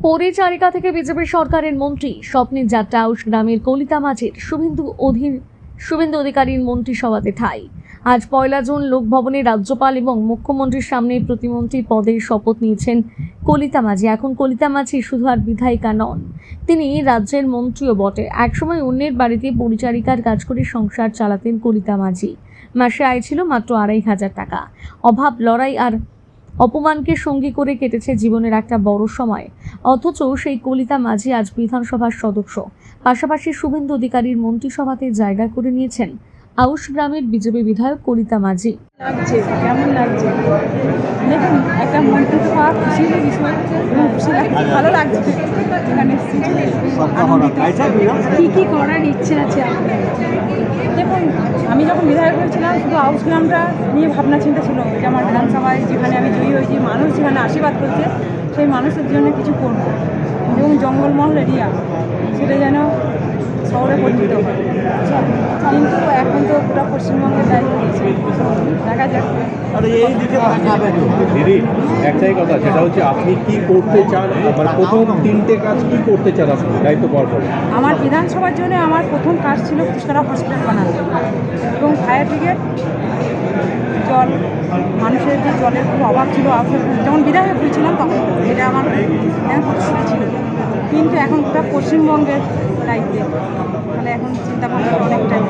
পরিচারিকা থেকে বিজেপি সরকারের মন্ত্রী স্বপ্নের যাত্রা আউশ গ্রামের কলিতা মাঝের শুভেন্দু অধিকারীর মন্ত্রিসভাতে ঠাঁই। আজ 1 জুন লোকভবনে রাজ্যপাল এবং মুখ্যমন্ত্রীর সামনে প্রতিমন্ত্রী পদের শপথ নিয়েছেন কলিতা মাঝি। এখন কলিতা মাঝি শুধু আর বিধায়িকা নন, তিনি রাজ্যের মন্ত্রীও বটে। একসময় অন্যের বাড়িতে পরিচারিকার কাজ করে সংসার চালাতেন কলিতা মাঝি। মাসে আয় ছিল মাত্র 2,500 টাকা। অভাব, লড়াই আর অপমানকে সঙ্গী করে কেটেছে জীবনের একটা বড় সময়। অথচ সেই কলিতা মাঝি আজ বিধানসভার সদস্য, পাশাপাশি শুভেন্দু অধিকারীর মন্ত্রিসভাতে জায়গা করে নিয়েছেন আউশ গ্রামের বিজেপি বিধায়ক কলিতা মাঝি। কেমন লাগছে দেখুন, একটা মন্ত্রিসভা খুশির বিষয়, খুশি লাগছে, ভালো লাগছে। এখানে কী কী করার ইচ্ছে আছে আপনার? দেখুন, আমি যখন বিধায়ক হয়েছিলাম শুধু আউশ গ্রামটা নিয়ে ভাবনা চিন্তা ছিল যে আমার বিধানসভায় যেখানে আমি জয়ী হয়েছি, মানুষ যেখানে আশীর্বাদ করছে সেই মানুষের জন্য কিছু করবো, এবং জঙ্গলমহল এরিয়া সেটা যেন শহরে পরিণত হয়। কিন্তু এখন তো পুরো পশ্চিমবঙ্গের দায়িত্ব দিয়েছে, দেখা যাক। দিদি, একটাই কথা, সেটা হচ্ছে আপনি কি করতে চান, মানে প্রথম 3টে কাজ কি করতে চান আপনি দায়িত্ব পাওয়ার পরে? আমার বিধানসভার জন্য আমার প্রথম কাজ ছিল পুষ্করা হসপিটাল বানানো এবং ফায়ার ব্রিগেড, জল, মানুষের যে জলের খুব অভাব ছিল যখন বিধায়ক হয়েছিলাম তখন এটা আমার প্রতিশ্রুতি ছিল। কিন্তু এখন গোটা পশ্চিমবঙ্গের দায়িত্বে, তাহলে এখন চিন্তা ভাবনা অনেকটাই